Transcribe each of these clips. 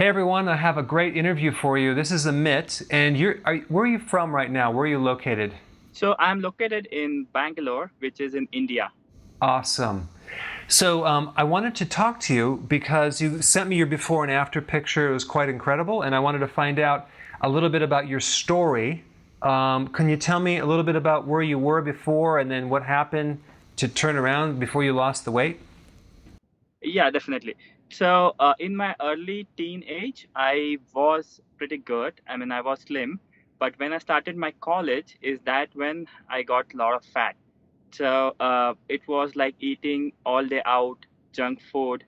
Hey everyone, I have a great interview for you. This is Amit, and where are you from right now? Where are you located? So I'm located in Bangalore, which is in India. Awesome. So I wanted to talk to you because you sent me your before and after picture. It was quite incredible, and I wanted to find out a little bit about your story. Can you tell me a little bit about where you were before and then what happened to turn around before you lost the weight? Yeah, definitely. So in my early teen age, I was pretty good. I mean, I was slim, but when I started my college, is that when I got a lot of fat. So it was like eating all day out, junk food.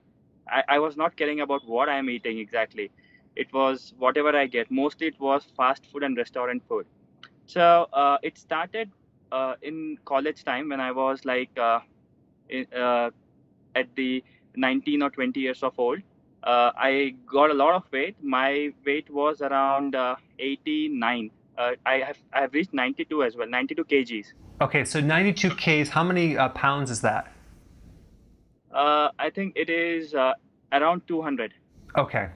I was not caring about what I'm eating exactly. It was whatever I get. Mostly it was fast food and restaurant food. So it started in college time when I was like in, at the 19 or 20 years of old. I got a lot of weight. My weight was around 89. I have reached 92 as well, 92 kgs. Okay, so 92 Ks, how many pounds is that? I think it is around 200. Okay.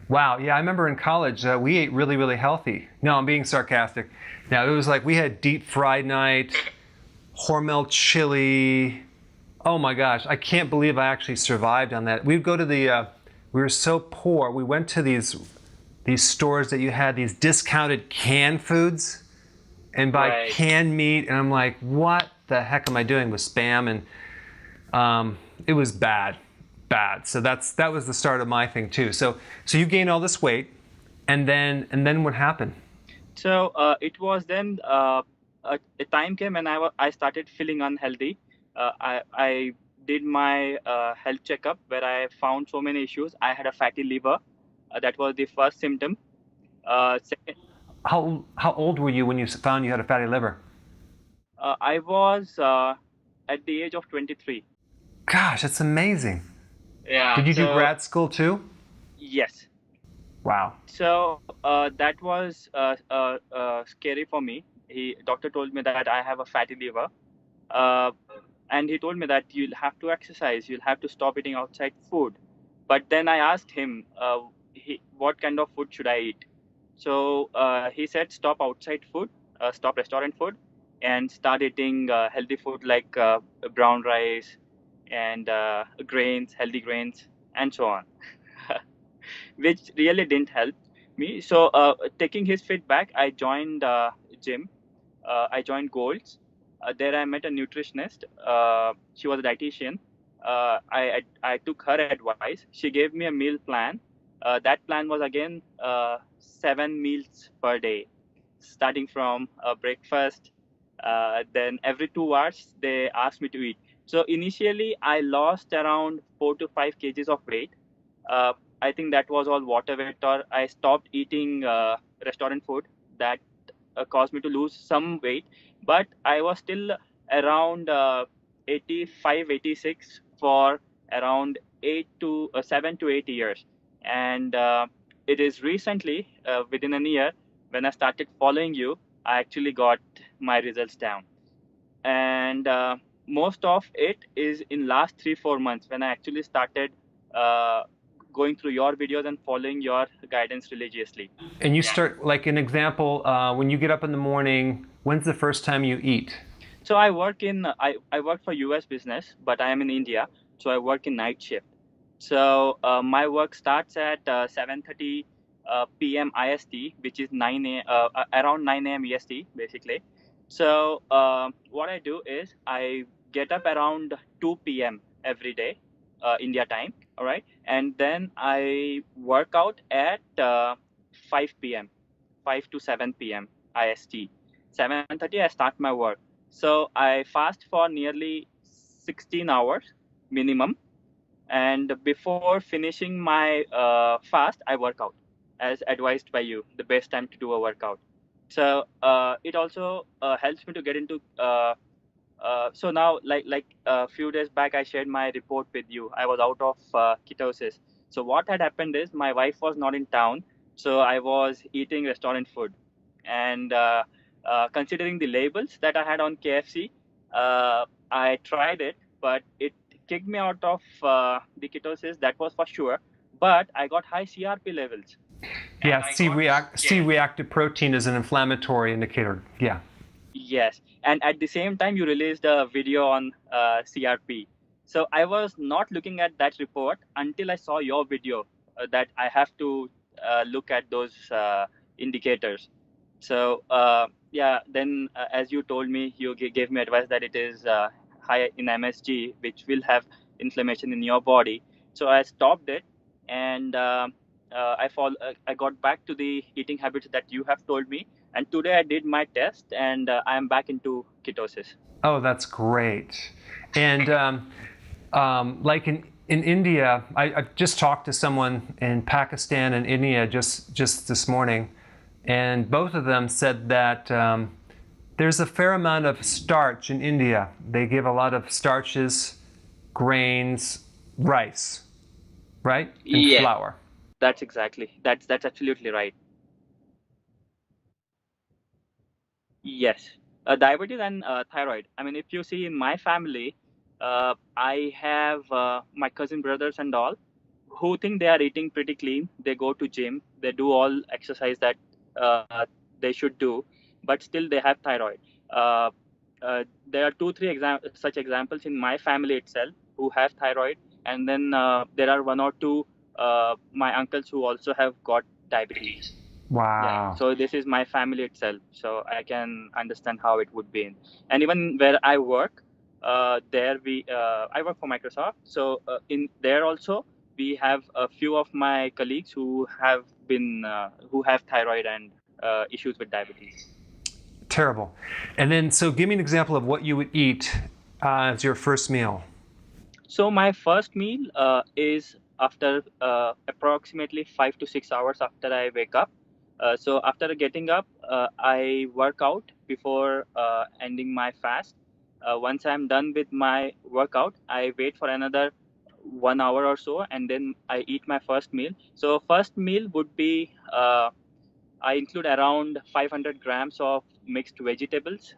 Wow. Yeah, I remember in college we ate really, really healthy. No, I'm being sarcastic. Now it was like we had deep fried night, Hormel chili. Oh my gosh, I can't believe I actually survived on that. We'd go to the. We were so poor. We went to these stores that you had these discounted canned foods and buy Right. canned meat, and I'm like, what the heck am I doing with spam? And it was bad, bad. So that was the start of my thing too. So you gained all this weight, and then what happened? So it was then a time came when I started feeling unhealthy. I did my health checkup where I found so many issues. I had a fatty liver. That was the first symptom. Second, How old were you when you found you had a fatty liver? I was at the age of 23. Gosh, that's amazing. Yeah. Did you do So grad school too? yes. Wow. So that was scary for me. Doctor told me that I have a fatty liver, uh, and he told me that you'll have to exercise, you'll have to stop eating outside food. But then I asked him, what kind of food should I eat? So he said, stop outside food, stop restaurant food, and start eating healthy food like brown rice and grains, healthy grains, and so on. Which really didn't help me. So, taking his feedback, I joined gym. I joined Golds. There, I met a nutritionist. She was a dietitian. I took her advice. She gave me a meal plan. That plan was again 7 meals per day, starting from breakfast. Then every 2 hours they asked me to eat. So initially I lost around 4 to 5 kgs of weight. uh, I think that was all water weight, or I stopped eating restaurant food. That caused me to lose some weight, but I was still around 85, 86 for around 7 to 8 years. And it is recently, within a year, when I started following you, I actually got my results down. And most of it is in last 3 4 months when I actually started uh, going through your videos and following your guidance religiously. And you Yeah. start like an example when you get up in the morning. When's the first time you eat? So I work for US business, but I am in India, so I work in night shift. So my work starts at 7:30 p.m. IST, which is around 9 a.m. EST basically. So what I do is I get up around 2 p.m. every day, India time. All right, and then I work out at 5 p.m., 5 to 7 p.m. IST. 7:30 I start my work. So I fast for nearly 16 hours minimum, and before finishing my fast, I work out as advised by you. The best time to do a workout. So it also helps me to get into. So now, like a few days back, I shared my report with you. I was out of ketosis. So what had happened is my wife was not in town, so I was eating restaurant food, and considering the labels that I had on KFC, I tried it, but it kicked me out of the ketosis. That was for sure. but I got high CRP levels. Yeah, C-reactive protein is an inflammatory indicator. Yeah. Yes, and at the same time, you released a video on CRP. So I was not looking at that report until I saw your video that I have to look at those indicators. So yeah, then as you told me, you gave me advice that it is high in MSG, which will have inflammation in your body. So I stopped it, and I got back to the eating habits that you have told me. And today I did my test, and I am back into ketosis. Oh, that's great. And like in India, I've just talked to someone in Pakistan and India just this morning, and both of them said that there's a fair amount of starch in India. They give a lot of starches, grains, rice, right? And Yeah, flour. that's absolutely right. Yes, diabetes and thyroid. I mean, if you see in my family, I have my cousin brothers and all who think they are eating pretty clean. They go to gym, they do all exercise that they should do, but still they have thyroid. Uh, there are two, three such examples in my family itself who have thyroid, and then there are one or two my uncles who also have got diabetes. Yeah, Wow. so this is my family itself, so I can understand how it would be. And even where I work, there I work for Microsoft, so in there also we have a few of my colleagues who have who have thyroid and issues with diabetes. Terrible. And then, so give me an example of what you would eat as your first meal. So my first meal is after approximately 5 to 6 hours after I wake up. So after getting up, I work out before ending my fast. Once I'm done with my workout, I wait for another 1 hour or so, and then I eat my first meal. So first meal would be I include around 500 grams of mixed vegetables.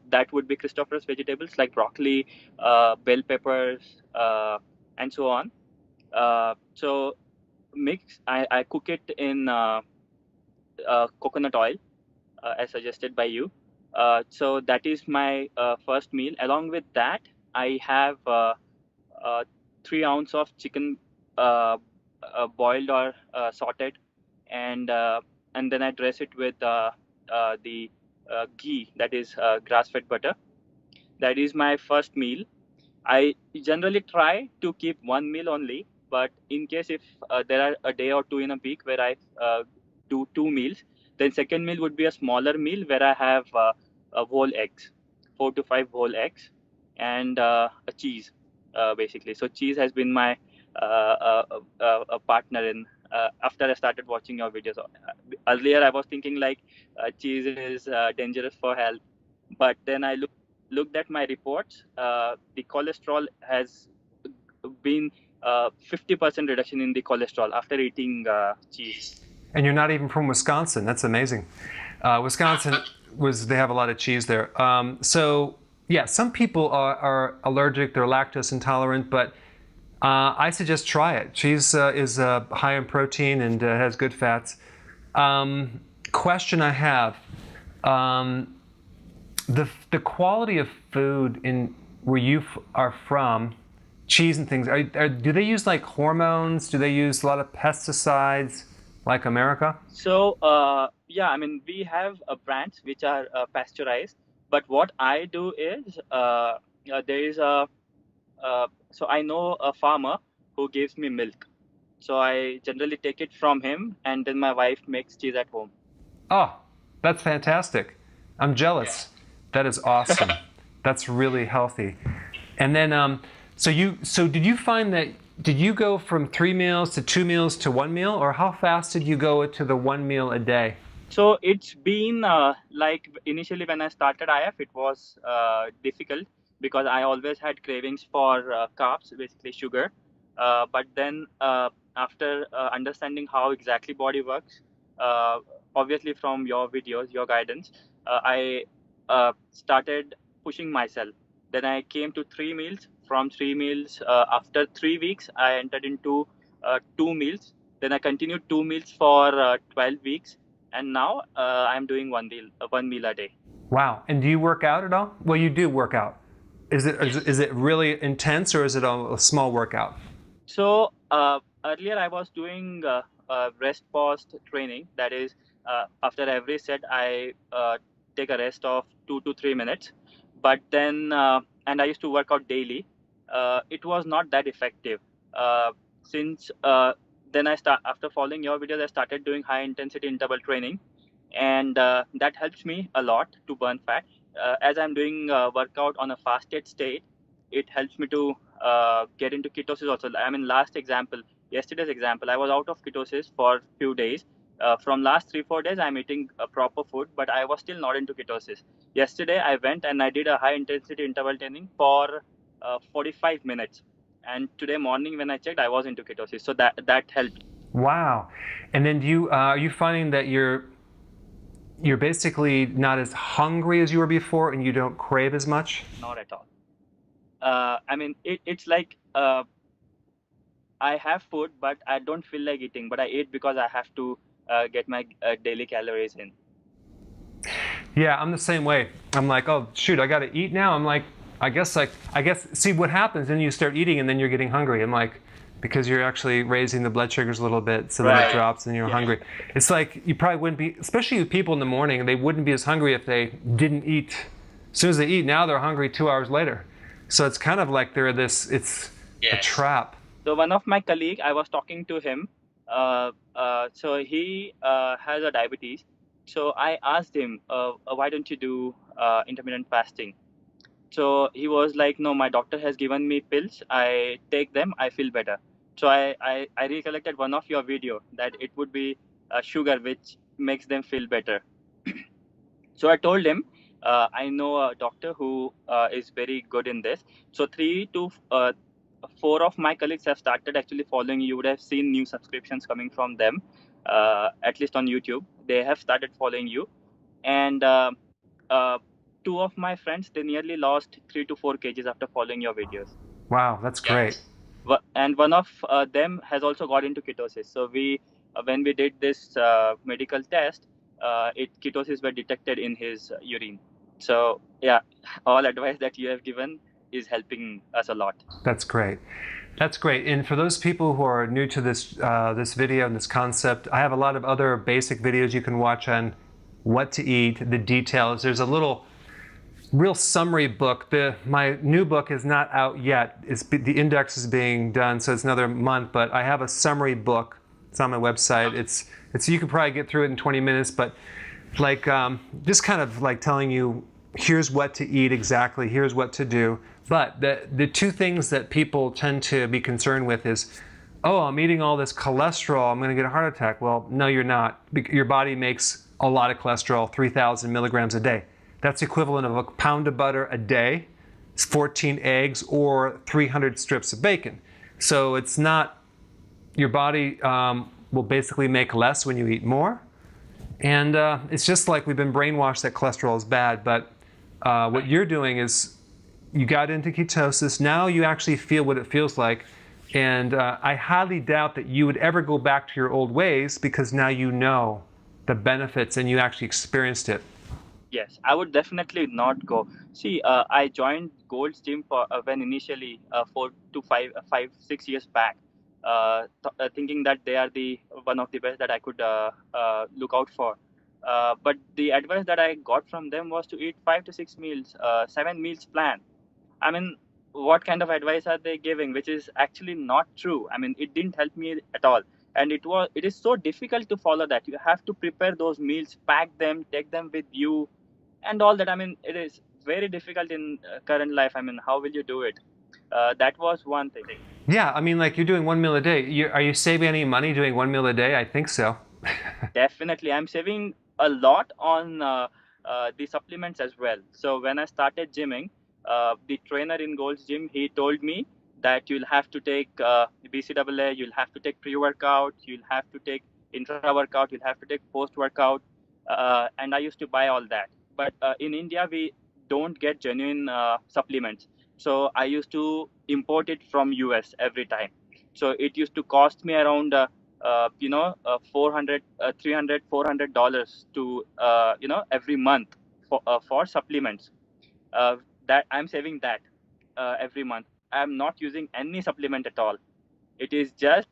That would be Christopher's vegetables like broccoli, bell peppers, and so on. So I cook it in coconut oil, as suggested by you. So that is my first meal. Along with that, I have 3 ounce of chicken, uh, boiled or sauteed, and and then I dress it with the ghee, that is grass-fed butter. That is my first meal. I generally try to keep one meal only, but in case if there are a day or two in a week where I do two meals, then second meal would be a smaller meal where I have whole eggs, 4 to 5 whole eggs, and a cheese, basically. So cheese has been my a partner in after I started watching your videos. Earlier, I was thinking like cheese is dangerous for health, but then I looked at my reports. The cholesterol has been 50% reduction in the cholesterol after eating cheese. And you're not even from Wisconsin. That's amazing. Wisconsin they have a lot of cheese there. So yeah, some people are allergic, they're lactose intolerant, but I suggest try it. Cheese is high in protein and has good fats. Question I have, the quality of food in where you are from, cheese and things, do they use like hormones? Do they use a lot of pesticides like America? So yeah, I mean we have brands which are pasteurized, but what I do is there is a so I know a farmer who gives me milk. So I generally take it from him, and then my wife makes cheese at home. Oh, that's fantastic. I'm jealous. That is awesome. That's really healthy. And then, so did you find that, did you go from 3 meals to 2 meals to 1 meal, or how fast did you go to the 1 meal a day? So it's been like initially when I started IF, it was difficult because I always had cravings for carbs, basically sugar. But then after understanding how exactly body works, uh, obviously from your videos, your guidance, I started pushing myself. Then I came to 3 meals. From 3 meals, after 3 weeks, I entered into 2 meals. Then I continued 2 meals for 12 weeks, and now I'm doing one meal a day. Wow. And do you work out at all? Well, you do work out. Is it really intense, or is it a small workout? So earlier I was doing rest pause training. That is, after every set I take a rest of 2 to 3 minutes. But then, and I used to work out daily. It was not that effective. Since then I start after following your videos, I started doing high intensity interval training, and that helps me a lot to burn fat. As I'm doing workout on a fasted state, it helps me to get into ketosis also. I mean, yesterday's example, I was out of ketosis for a few days. From last 3-4 days, I'm eating proper food, but I was still not into ketosis. Yesterday, I went and I did a high intensity interval training for 45 minutes. And today morning, when I checked, I was into ketosis. So that helped. Wow. And then are you finding that you're basically not as hungry as you were before, and you don't crave as much? Not at all. I mean, it's like I have food, but I don't feel like eating. But I eat because I have to get my daily calories in. Yeah, I'm the same way. I'm like, oh shoot, I got to eat now. I'm like, I guess. See what happens. Then you start eating, and then you're getting hungry. I'm like, because you're actually raising the blood sugars a little bit, so then it drops, and you're hungry. It's like you probably wouldn't be, especially with people in the morning. They wouldn't be as hungry if they didn't eat. As soon as they eat, now they're hungry 2 hours later. So it's kind of like it's a trap. So one of my colleague, I was talking to him. So he has a diabetes. So I asked him, why don't you do intermittent fasting? So he was like, no, my doctor has given me pills. I take them, I feel better. So I recollected one of your video that it would be sugar which makes them feel better. So I told him, I know a doctor who is very good in this. So 3 to 4 of my colleagues have started actually following you. You would have seen new subscriptions coming from them, at least on YouTube. They have started following you. And 2 of my friends, they nearly lost 3 to 4 kgs after following your videos. Wow, that's great. And one of them has also got into ketosis. So when we did this medical test, ketosis were detected in his urine. So yeah, all advice that you have given is helping us a lot. That's great. That's great. And for those people who are new to this video and this concept, I have a lot of other basic videos you can watch on what to eat, the details. There's a little real summary book. My new book is not out yet. The index is being done, so it's another month. But I have a summary book. It's on my website. It's you could probably get through it in 20 minutes. But like just kind of like telling you, here's what to eat exactly. Here's what to do. But the 2 things that people tend to be concerned with is, oh, I'm eating all this cholesterol, I'm going to get a heart attack. Well, no, you're not. Your body makes a lot of cholesterol, 3,000 milligrams a day. That's the equivalent of a pound of butter a day, 14 eggs, or 300 strips of bacon. So it's not, your body will basically make less when you eat more. And it's just like we've been brainwashed that cholesterol is bad, but what you're doing is you got into ketosis. Now you actually feel what it feels like. And I highly doubt that you would ever go back to your old ways, because now you know the benefits and you actually experienced it. Yes, I would definitely not go. See, I joined Gold's Gym for when initially 4 to 6 years back, thinking that they are one of the best that I could look out for. But the advice that I got from them was to eat 5 to 6 meals, 7 meals plan. I mean, what kind of advice are they giving, which is actually not true? I mean, it didn't help me at all. And it is so difficult to follow that. You have to prepare those meals, pack them, take them with you, and all that. I mean, it is very difficult in current life. I mean, how will you do it? That was one thing. Yeah, I mean, like, you're doing 1 meal a day. Are you saving any money doing 1 meal a day? I think so. Definitely. I'm saving a lot on the supplements as well. So when I started gymming, the trainer in Gold's Gym, he told me that you'll have to take BCAA, you'll have to take pre-workout, you'll have to take intra-workout, you'll have to take post-workout. And I used to buy all that. But in India, we don't get genuine supplements. So I used to import it from US every time. So it used to cost me around 400 300 $400 to every month for supplements. That I'm saving that every month. I'm not using any supplement at all. It is just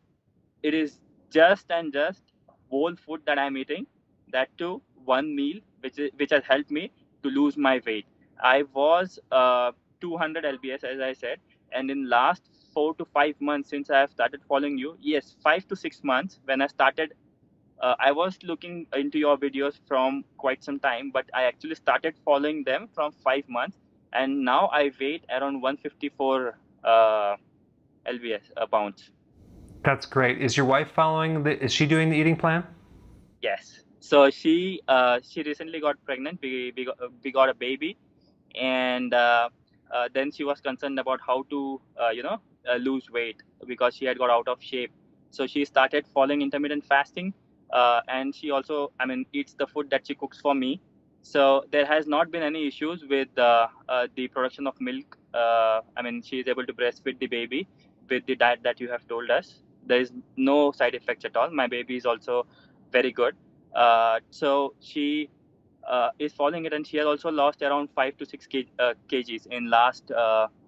and just whole food that I'm eating. That too, one meal, which has helped me to lose my weight. I was 200 lbs, as I said, and in last 4 to 5 months since I have started following you, yes, 5 to 6 months when I started. I was looking into your videos from quite some time, but I actually started following them from 5 months, and now I weigh around 154 lbs pounds. That's great. Is your wife following is she doing the eating plan? Yes. So she recently got pregnant. We got a baby, and then she was concerned about how to lose weight because she had got out of shape. So she started following intermittent fasting, and she also, I mean, eats the food that she cooks for me. So there has not been any issues with the production of milk. I mean, she is able to breastfeed the baby with the diet that you have told us. There is no side effects at all. My baby is also very good. So she is following it, and she has also lost around 5 to 6 kgs in last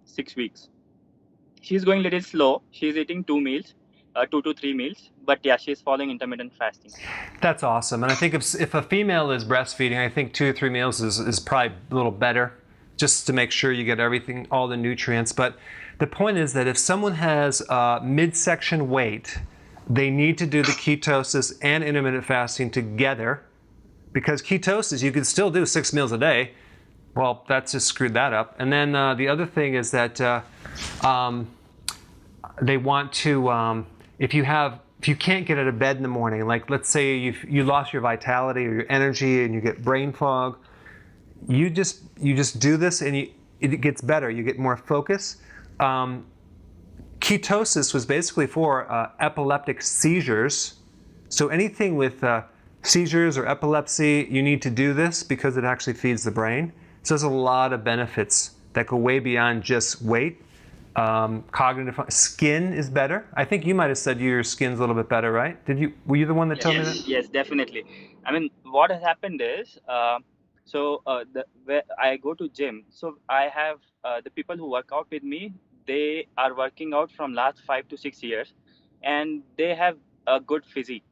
6 weeks. She's going a little slow. She's eating 2 meals, 2 to 3 meals, but yeah, she's following intermittent fasting. That's awesome. And I think if a female is breastfeeding, I think 2 or 3 meals is probably a little better, just to make sure you get everything, all the nutrients. But the point is that if someone has midsection weight, they need to do the ketosis and intermittent fasting together, because ketosis, you can still do 6 meals a day. Well, that's just screwed that up. And then the other thing is that they want to, if you can't get out of bed in the morning, like let's say you lost your vitality or your energy and you get brain fog, you just do this and it gets better. You get more focus. Ketosis was basically for epileptic seizures. So anything with seizures or epilepsy, you need to do this because it actually feeds the brain. So there's a lot of benefits that go way beyond just weight. Cognitive skin is better. I think you might have said your skin's a little bit better, right? Were you the one that told me that? Yes, definitely. I mean, what has happened is, where I go to gym, so I have the people who work out with me. They are working out from last 5 to 6 years, and they have a good physique.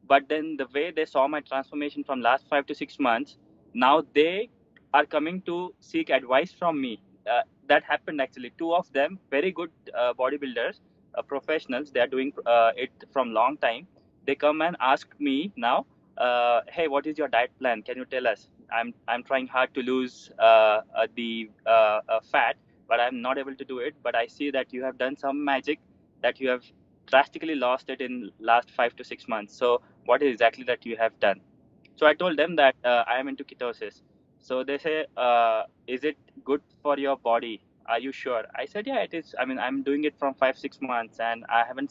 But then the way they saw my transformation from last 5 to 6 months, now they are coming to seek advice from me. That happened actually. Two of them, very good bodybuilders, professionals. They are doing it from long time. They come and ask me now, hey, what is your diet plan? Can you tell us? I'm trying hard to lose the fat, but I'm not able to do it. But I see that you have done some magic, that you have drastically lost it in last 5 to 6 months. So what is exactly that you have done? So I told them that I am into ketosis. So they say, is it good for your body? Are you sure? I said, yeah, it is. I mean, I'm doing it from 5 6 months, and I haven't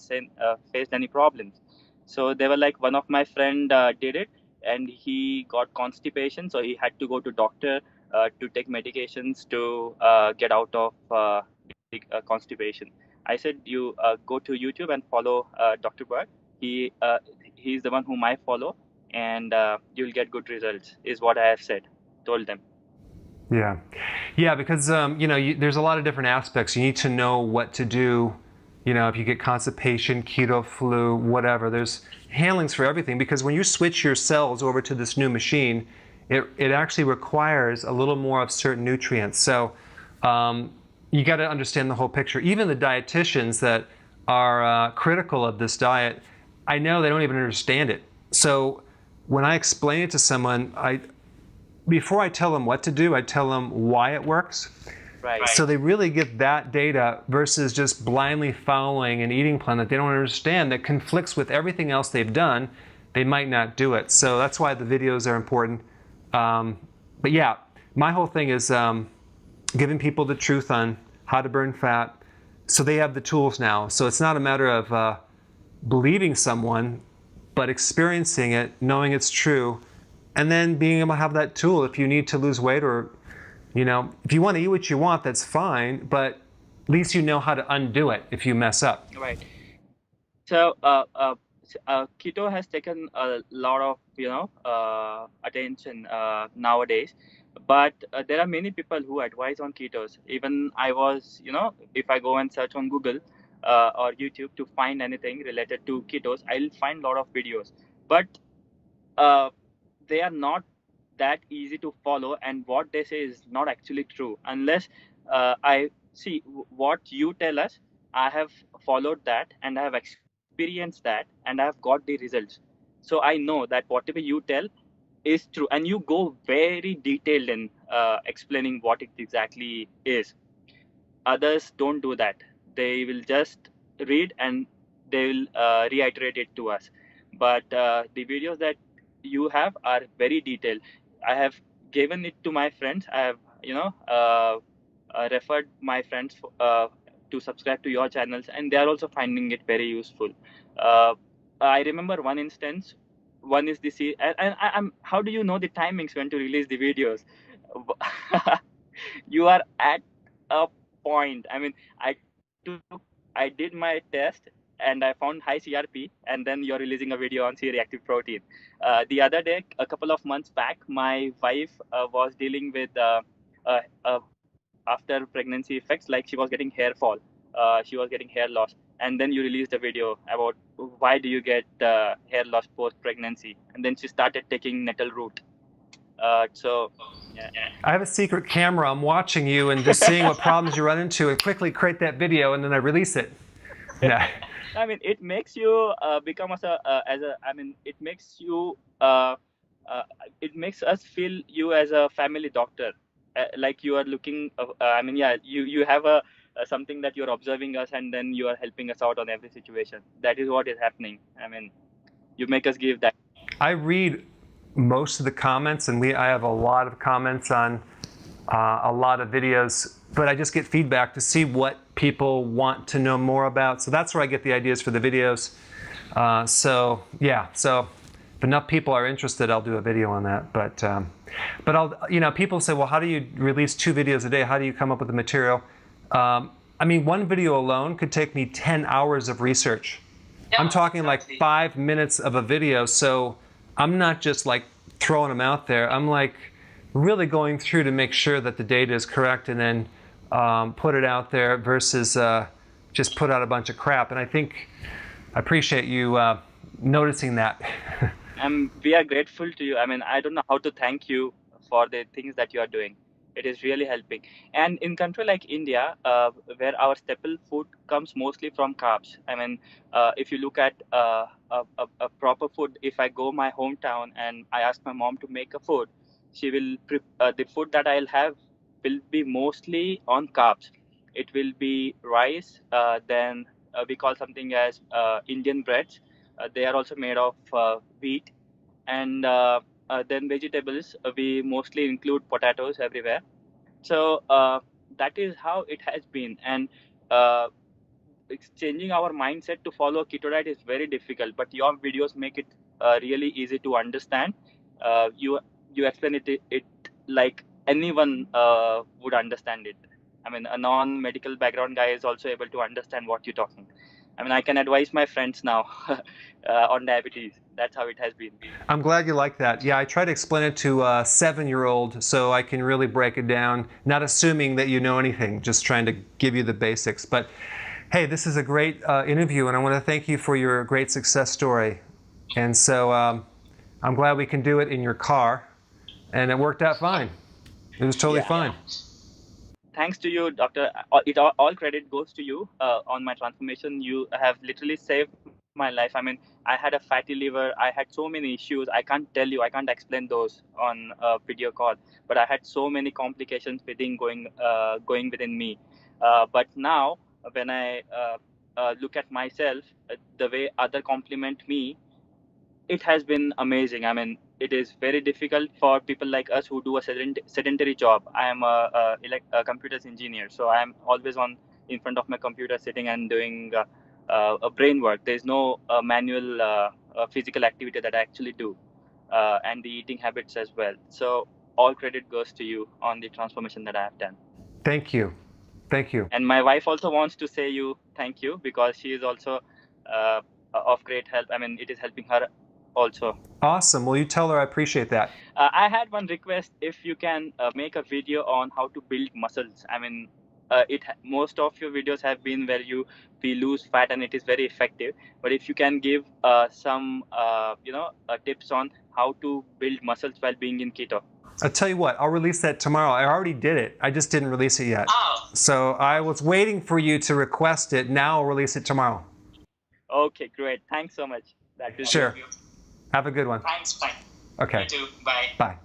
faced any problems. So they were like, one of my friend did it, and he got constipation, so he had to go to doctor to take medications to get out of constipation. I said, you go to YouTube and follow Dr.Berg. He's the one whom I follow, and you'll get good results, is what I have said, told them. Yeah, because there's a lot of different aspects. You need to know what to do. If you get constipation, keto flu, whatever, there's handlings for everything. Because when you switch your cells over to this new machine, it actually requires a little more of certain nutrients. So you got to understand the whole picture. Even the dietitians that are critical of this diet, I know they don't even understand it. So when I explain it to someone, before I tell them what to do, I tell them why it works. Right. So they really get that data versus just blindly following an eating plan that they don't understand, that conflicts with everything else they've done. They might not do it. So that's why the videos are important. But yeah, my whole thing is giving people the truth on how to burn fat, so they have the tools now. So it's not a matter of believing someone, but experiencing it, knowing it's true, and then being able to have that tool if you need to lose weight, or if you want to eat what you want, that's fine, but at least you know how to undo it if you mess up. Right. So, keto has taken a lot of attention nowadays, but there are many people who advise on ketos. Even I was, if I go and search on Google or YouTube to find anything related to ketos, I'll find a lot of videos. But uh, they are not that easy to follow, and what they say is not actually true unless I see what you tell us. I have followed that and I have experienced that and I have got the results, so I know that whatever you tell is true, and you go very detailed in explaining what it exactly is. Others don't do that. They will just read and they will reiterate it to us. But the videos that you have are very detailed. I have given it to my friends. I have, referred my friends to subscribe to your channels, and they are also finding it very useful. Uh, I remember one instance. One is the I'm. How do you know the timings when to release the videos? You are at a point. I mean, I did my test and I found high CRP, and then you're releasing a video on C-reactive protein. The other day, a couple of months back, my wife was dealing with uh, uh, after pregnancy effects, like she was getting hair fall, she was getting hair loss, and then you released a video about why do you get hair loss post pregnancy, and then she started taking nettle root. So, yeah. I have a secret camera. I'm watching you and just seeing what problems you run into and quickly create that video and then I release it. Yeah. I mean, it makes you become I mean, uh, it makes us feel you as a family doctor, like you are looking. I mean, yeah, you have something that you're observing us, and then you are helping us out on every situation. That is what is happening. I mean, you make us give that. I read most of the comments, and I have a lot of comments on a lot of videos, but I just get feedback to see what people want to know more about. So that's where I get the ideas for the videos. So yeah, so if enough people are interested, I'll do a video on that. But people say, well, how do you release 2 videos a day? How do you come up with the material? I mean, one video alone could take me 10 hours of research. I'm talking like 5 minutes of a video, so I'm not just like throwing them out there. I'm like really going through to make sure that the data is correct and then put it out there versus just put out a bunch of crap. And I appreciate you noticing that. We are grateful to you. I mean, I don't know how to thank you for the things that you are doing. It is really helping. And in country like India, where our staple food comes mostly from carbs. I mean, if you look at a proper food, if I go my hometown and I ask my mom to make a food, she will the food that I'll have will be mostly on carbs. It will be rice. Then we call something as Indian breads. They are also made of wheat, and then vegetables. We mostly include potatoes everywhere. So that is how it has been, and uh, it's changing our mindset to follow a keto diet is very difficult. But your videos make it really easy to understand. You explain it like anyone would understand it. I mean, a non-medical background guy is also able to understand what you're talking. I mean, I can advise my friends now on diabetes. That's how it has been. I'm glad you like that. Yeah, I try to explain it to a 7-year-old so I can really break it down, not assuming that you know anything, just trying to give you the basics. But hey, this is a great interview, and I want to thank you for your great success story. And so I'm glad we can do it in your car, and it worked out fine. It was totally fine. Thanks to you, doctor. All credit goes to you on my transformation. You have literally saved my life. I mean, I had a fatty liver. I had so many issues. I can't tell you. I can't explain those on a video call. But I had so many complications within going within me. But now, when I look at myself, the way other compliment me, it has been amazing. I mean, it is very difficult for people like us who do a sedentary job. I am a computers engineer, so I am always on in front of my computer, sitting and doing a brain work. There's no manual physical activity that I actually do, and the eating habits as well. So all credit goes to you on the transformation that I have done. Thank you. Thank you. And my wife also wants to say you thank you, because she is also of great help. I mean, it is helping her also. Awesome. Well, you tell her I appreciate that. I had one request, if you can make a video on how to build muscles. I mean, most of your videos have been where we lose fat and it is very effective. But if you can give some tips on how to build muscles while being in keto. I'll tell you what, I'll release that tomorrow. I already did it. I just didn't release it yet. Oh. So I was waiting for you to request it. Now I'll release it tomorrow. Okay, great. Thanks so much. That is sure. Have a good one. Thanks. Bye. Okay. You too. Bye. Bye.